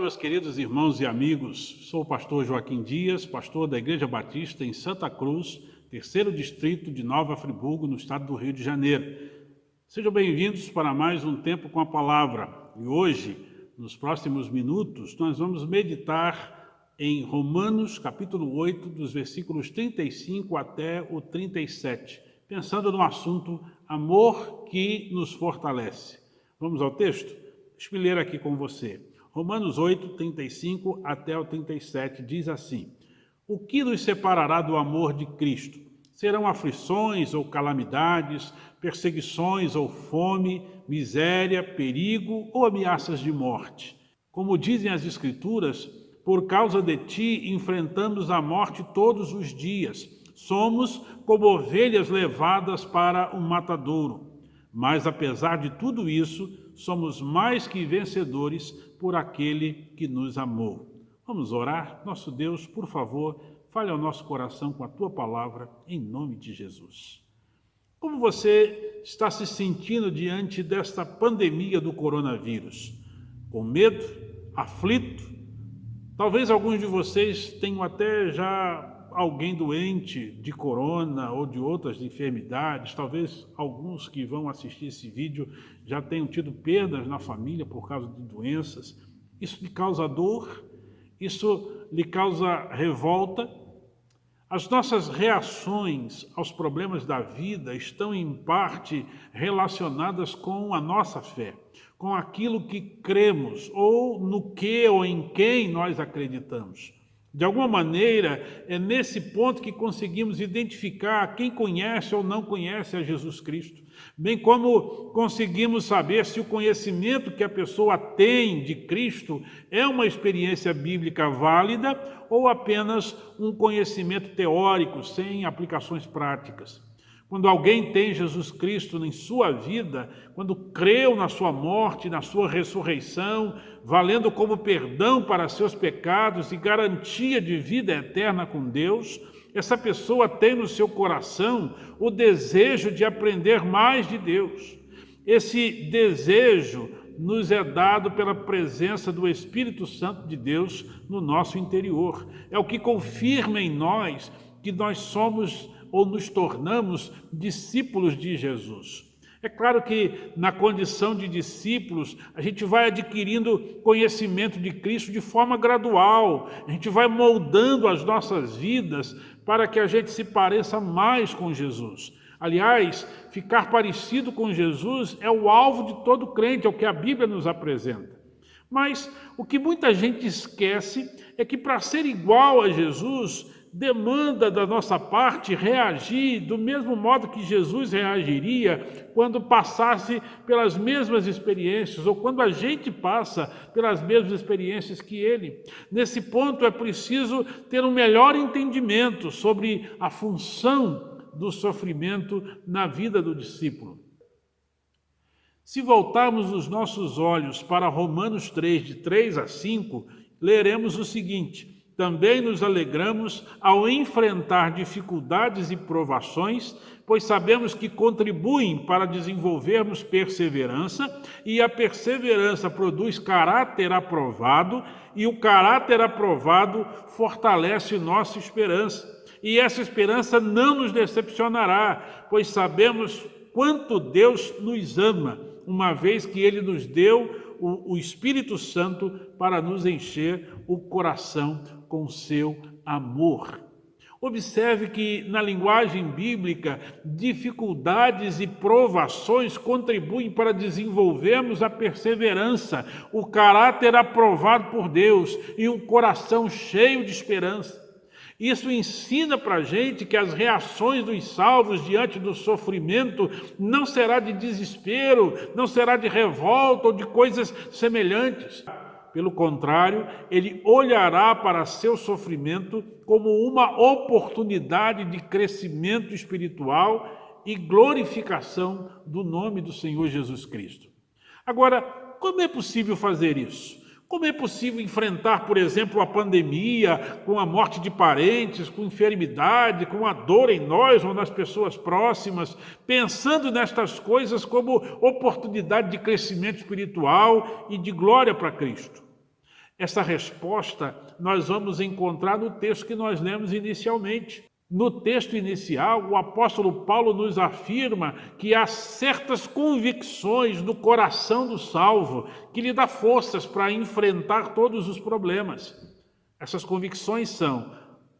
meus queridos irmãos e amigos. Sou o pastor Joaquim Dias, pastor da Igreja Batista em Santa Cruz, terceiro distrito de Nova Friburgo, no estado do Rio de Janeiro. Sejam bem-vindos para mais um Tempo com a Palavra. E hoje, nos próximos minutos, nós vamos meditar em Romanos, capítulo 8, dos versículos 35 até o 37, pensando no assunto amor que nos fortalece. Vamos ao texto? Deixa eu ler aqui com você. Romanos 8, 35 até o 37 diz assim: O que nos separará do amor de Cristo? Serão aflições ou calamidades, perseguições ou fome, miséria, perigo ou ameaças de morte? Como dizem as Escrituras, por causa de ti enfrentamos a morte todos os dias. Somos como ovelhas levadas para o matadouro. Mas apesar de tudo isso, somos mais que vencedores por aquele que nos amou. Vamos orar? Nosso Deus, por favor, fale ao nosso coração com a tua palavra, em nome de Jesus. Como você está se sentindo diante desta pandemia do coronavírus? Com medo? Aflito? Talvez alguns de vocês tenham até já alguém doente de corona ou de outras enfermidades. Talvez alguns que vão assistir esse vídeo já tenham tido perdas na família por causa de doenças. Isso lhe causa dor? Isso lhe causa revolta? As nossas reações aos problemas da vida estão em parte relacionadas com a nossa fé, com aquilo que cremos, ou no que ou em quem nós acreditamos. De alguma maneira, é nesse ponto que conseguimos identificar quem conhece ou não conhece a Jesus Cristo, bem como conseguimos saber se o conhecimento que a pessoa tem de Cristo é uma experiência bíblica válida ou apenas um conhecimento teórico, sem aplicações práticas. Quando alguém tem Jesus Cristo em sua vida, quando creu na sua morte, na sua ressurreição, valendo como perdão para seus pecados e garantia de vida eterna com Deus, essa pessoa tem no seu coração o desejo de aprender mais de Deus. Esse desejo nos é dado pela presença do Espírito Santo de Deus no nosso interior. É o que confirma em nós que nós somos ou nos tornamos discípulos de Jesus. É claro que na condição de discípulos, a gente vai adquirindo conhecimento de Cristo de forma gradual, a gente vai moldando as nossas vidas para que a gente se pareça mais com Jesus. Aliás, ficar parecido com Jesus é o alvo de todo crente, é o que a Bíblia nos apresenta. Mas o que muita gente esquece é que para ser igual a Jesus, demanda da nossa parte reagir do mesmo modo que Jesus reagiria quando passasse pelas mesmas experiências ou quando a gente passa pelas mesmas experiências que ele. Nesse ponto é preciso ter um melhor entendimento sobre a função do sofrimento na vida do discípulo. Se voltarmos os nossos olhos para Romanos 3, de 3 a 5, leremos o seguinte: Também nos alegramos ao enfrentar dificuldades e provações, pois sabemos que contribuem para desenvolvermos perseverança, e a perseverança produz caráter aprovado, e o caráter aprovado fortalece nossa esperança. E essa esperança não nos decepcionará, pois sabemos quanto Deus nos ama, uma vez que Ele nos deu o Espírito Santo para nos encher o coração com seu amor. Observe que na linguagem bíblica, dificuldades e provações contribuem para desenvolvermos a perseverança, o caráter aprovado por Deus e um coração cheio de esperança. Isso ensina para a gente que as reações dos salvos diante do sofrimento não será de desespero, não será de revolta ou de coisas semelhantes. Pelo contrário, ele olhará para seu sofrimento como uma oportunidade de crescimento espiritual e glorificação do nome do Senhor Jesus Cristo. Agora, como é possível fazer isso? Como é possível enfrentar, por exemplo, a pandemia, com a morte de parentes, com enfermidade, com a dor em nós ou nas pessoas próximas, pensando nestas coisas como oportunidade de crescimento espiritual e de glória para Cristo? Essa resposta nós vamos encontrar no texto que nós lemos inicialmente. No texto inicial, o apóstolo Paulo nos afirma que há certas convicções no coração do salvo que lhe dá forças para enfrentar todos os problemas. Essas convicções são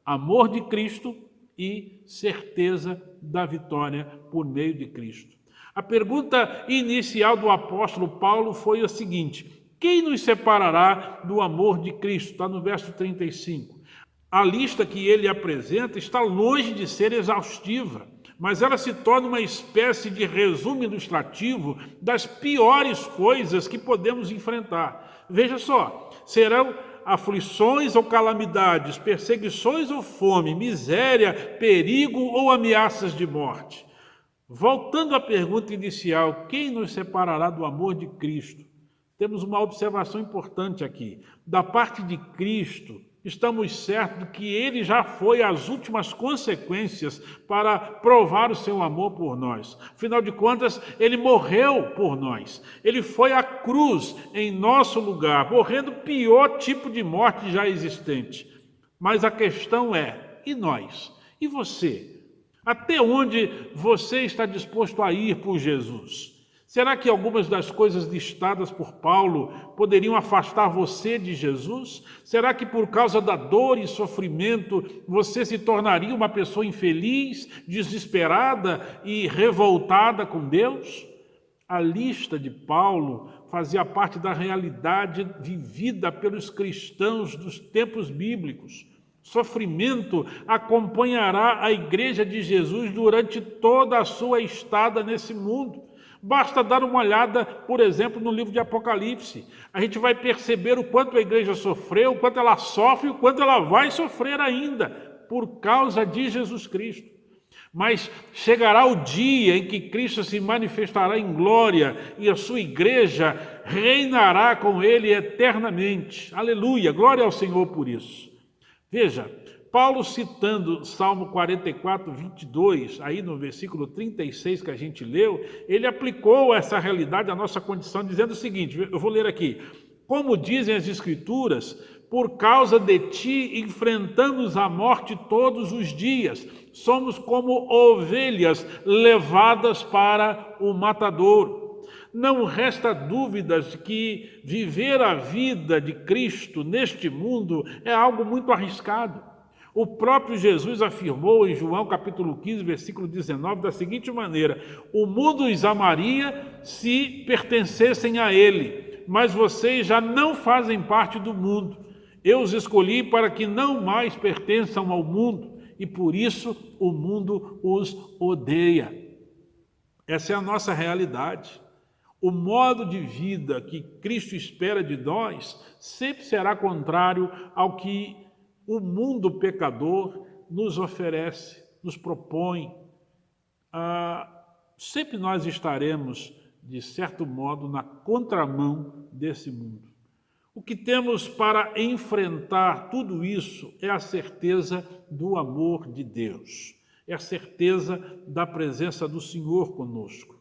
amor de Cristo e certeza da vitória por meio de Cristo. A pergunta inicial do apóstolo Paulo foi a seguinte: quem nos separará do amor de Cristo? Está no verso 35. A lista que ele apresenta está longe de ser exaustiva, mas ela se torna uma espécie de resumo ilustrativo das piores coisas que podemos enfrentar. Veja só, serão aflições ou calamidades, perseguições ou fome, miséria, perigo ou ameaças de morte. Voltando à pergunta inicial, quem nos separará do amor de Cristo? Temos uma observação importante aqui. Da parte de Cristo, estamos certos de que ele já foi às últimas consequências para provar o seu amor por nós. Afinal de contas, ele morreu por nós. Ele foi à cruz em nosso lugar, morrendo o pior tipo de morte já existente. Mas a questão é, e nós? E você? Até onde você está disposto a ir por Jesus? Será que algumas das coisas listadas por Paulo poderiam afastar você de Jesus? Será que por causa da dor e sofrimento você se tornaria uma pessoa infeliz, desesperada e revoltada com Deus? A lista de Paulo fazia parte da realidade vivida pelos cristãos dos tempos bíblicos. Sofrimento acompanhará a igreja de Jesus durante toda a sua estada nesse mundo. Basta dar uma olhada, por exemplo, no livro de Apocalipse. A gente vai perceber o quanto a igreja sofreu, o quanto ela sofre, o quanto ela vai sofrer ainda, por causa de Jesus Cristo. Mas chegará o dia em que Cristo se manifestará em glória e a sua igreja reinará com ele eternamente. Aleluia, glória ao Senhor por isso. Veja, Paulo citando Salmo 44, 22, aí no versículo 36 que a gente leu, ele aplicou essa realidade à nossa condição, dizendo o seguinte, eu vou ler aqui: como dizem as Escrituras, por causa de ti enfrentamos a morte todos os dias, somos como ovelhas levadas para o matadouro. Não resta dúvidas de que viver a vida de Cristo neste mundo é algo muito arriscado. O próprio Jesus afirmou em João capítulo 15, versículo 19, da seguinte maneira: o mundo os amaria se pertencessem a ele, mas vocês já não fazem parte do mundo. Eu os escolhi para que não mais pertençam ao mundo, e por isso o mundo os odeia. Essa é a nossa realidade. O modo de vida que Cristo espera de nós sempre será contrário ao que o mundo pecador nos oferece, nos propõe. Sempre nós estaremos, de certo modo, na contramão desse mundo. O que temos para enfrentar tudo isso é a certeza do amor de Deus, é a certeza da presença do Senhor conosco.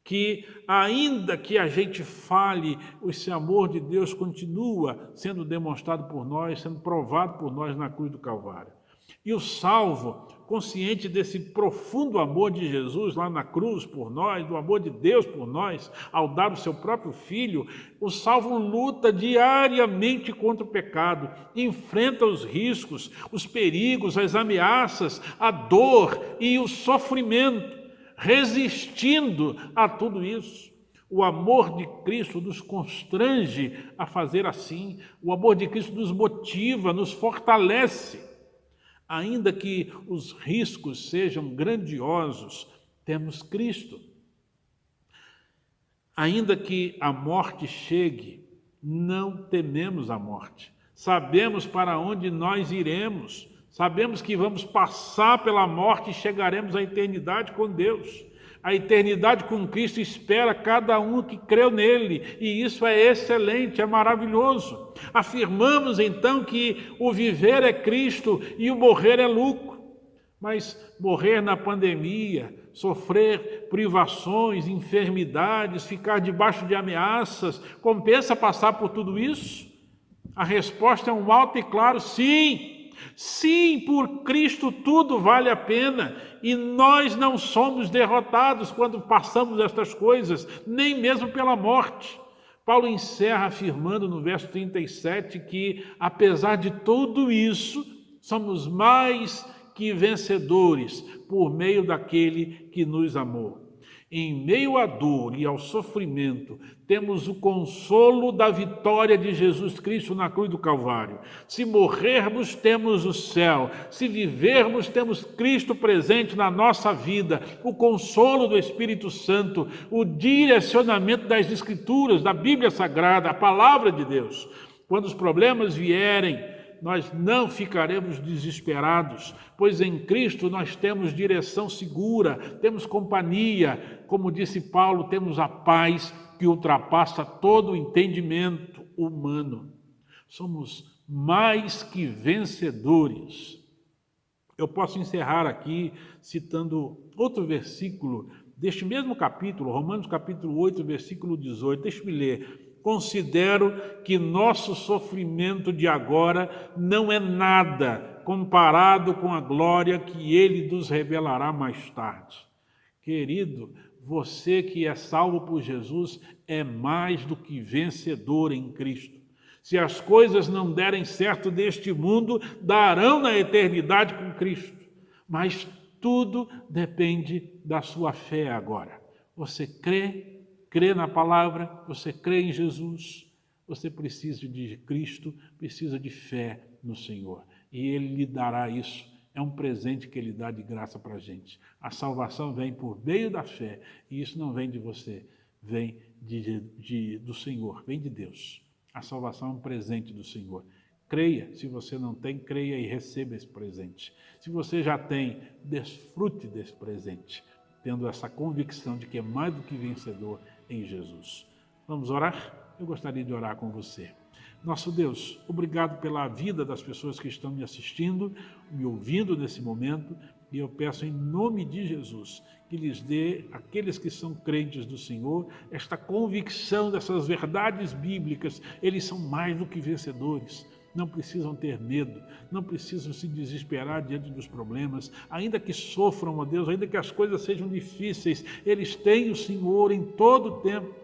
Que ainda que a gente fale, esse amor de Deus continua sendo demonstrado por nós, sendo provado por nós na cruz do Calvário. E o salvo, consciente desse profundo amor de Jesus lá na cruz por nós, do amor de Deus por nós, ao dar o seu próprio Filho, o salvo luta diariamente contra o pecado, enfrenta os riscos, os perigos, as ameaças, a dor e o sofrimento, resistindo a tudo isso. O amor de Cristo nos constrange a fazer assim. O amor de Cristo nos motiva, nos fortalece. Ainda que os riscos sejam grandiosos, temos Cristo. Ainda que a morte chegue, não tememos a morte. Sabemos para onde nós iremos. Sabemos que vamos passar pela morte e chegaremos à eternidade com Deus. A eternidade com Cristo espera cada um que creu nele, e isso é excelente, é maravilhoso. Afirmamos então que o viver é Cristo e o morrer é lucro. Mas morrer na pandemia, sofrer privações, enfermidades, ficar debaixo de ameaças, compensa passar por tudo isso? A resposta é um alto e claro sim. Sim, por Cristo tudo vale a pena e nós não somos derrotados quando passamos estas coisas, nem mesmo pela morte. Paulo encerra afirmando no verso 37 que, apesar de tudo isso, somos mais que vencedores por meio daquele que nos amou. Em meio à dor e ao sofrimento, temos o consolo da vitória de Jesus Cristo na cruz do Calvário. Se morrermos, temos o céu. Se vivermos, temos Cristo presente na nossa vida, o consolo do Espírito Santo, o direcionamento das Escrituras, da Bíblia Sagrada, a palavra de Deus. Quando os problemas vierem, nós não ficaremos desesperados, pois em Cristo nós temos direção segura, temos companhia, como disse Paulo, temos a paz que ultrapassa todo o entendimento humano. Somos mais que vencedores. Eu posso encerrar aqui citando outro versículo deste mesmo capítulo, Romanos capítulo 8, versículo 18. Deixe-me ler. Considero que nosso sofrimento de agora não é nada comparado com a glória que Ele nos revelará mais tarde. Querido, você que é salvo por Jesus é mais do que vencedor em Cristo. Se as coisas não derem certo neste mundo, darão na eternidade com Cristo. Mas tudo depende da sua fé agora. Você crê na palavra, você crê em Jesus, você precisa de Cristo, precisa de fé no Senhor. E Ele lhe dará isso. É um presente que Ele dá de graça para a gente. A salvação vem por meio da fé, e isso não vem de você, vem do Senhor, vem de Deus. A salvação é um presente do Senhor. Creia, se você não tem, creia e receba esse presente. Se você já tem, desfrute desse presente, tendo essa convicção de que é mais do que vencedor em Jesus. Vamos orar? Eu gostaria de orar com você. Nosso Deus, obrigado pela vida das pessoas que estão me assistindo, me ouvindo nesse momento, e eu peço em nome de Jesus que lhes dê, aqueles que são crentes do Senhor, esta convicção dessas verdades bíblicas. Eles são mais do que vencedores. Não precisam ter medo, não precisam se desesperar diante dos problemas, ainda que sofram, ó Deus, ainda que as coisas sejam difíceis, eles têm o Senhor em todo o tempo.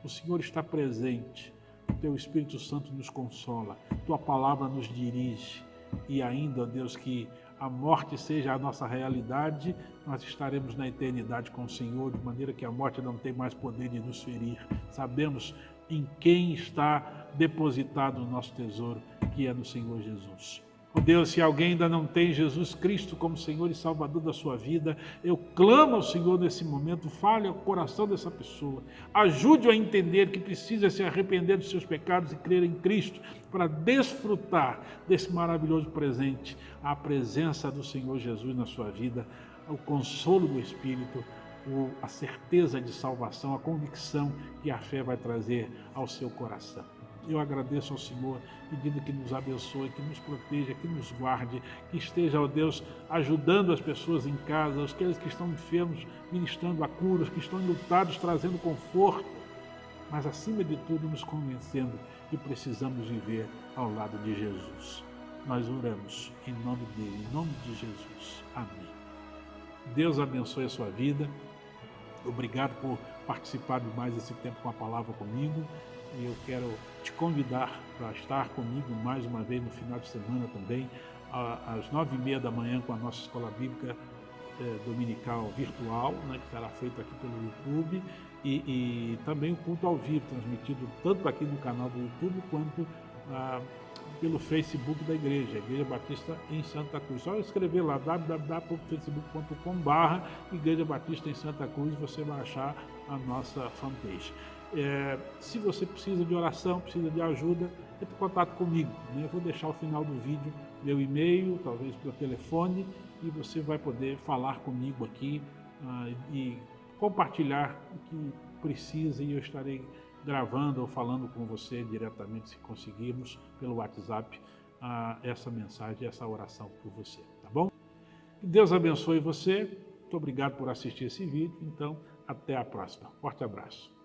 O Senhor está presente, o Teu Espírito Santo nos consola, Tua palavra nos dirige, e ainda, ó Deus, que a morte seja a nossa realidade, nós estaremos na eternidade com o Senhor, de maneira que a morte não tem mais poder de nos ferir. Sabemos em quem está depositado o nosso tesouro, que é no Senhor Jesus. Oh Deus, se alguém ainda não tem Jesus Cristo como Senhor e Salvador da sua vida, eu clamo ao Senhor nesse momento, fale ao coração dessa pessoa, ajude-o a entender que precisa se arrepender dos seus pecados e crer em Cristo para desfrutar desse maravilhoso presente, a presença do Senhor Jesus na sua vida, o consolo do Espírito, a certeza de salvação, a convicção que a fé vai trazer ao seu coração. Eu agradeço ao Senhor, pedindo que nos abençoe, que nos proteja, que nos guarde, que esteja, ó Deus, ajudando as pessoas em casa, aqueles que estão enfermos, ministrando a cura, os que estão enlutados, trazendo conforto, mas acima de tudo nos convencendo que precisamos viver ao lado de Jesus. Nós oramos em nome dele, em nome de Jesus. Amém. Deus abençoe a sua vida. Obrigado por participar de mais esse tempo com a palavra comigo. E eu quero te convidar para estar comigo mais uma vez no final de semana também, às 9h30 da manhã, com a nossa escola bíblica dominical virtual, né, que será feita aqui pelo YouTube, e também o culto ao vivo, transmitido tanto aqui no canal do YouTube quanto pelo Facebook da Igreja Batista em Santa Cruz. Só escrever lá www.facebook.com/Igreja Batista em Santa Cruz, você vai achar a nossa fanpage. Se você precisa de oração, precisa de ajuda, entre em contato comigo, né? Eu vou deixar ao final do vídeo meu e-mail, talvez pelo telefone, e você vai poder falar comigo aqui e compartilhar o que precisa, e eu estarei gravando ou falando com você diretamente, se conseguirmos, pelo WhatsApp, essa mensagem, essa oração por você, tá bom? Que Deus abençoe você. Muito obrigado por assistir esse vídeo. Então, até a próxima. Forte abraço.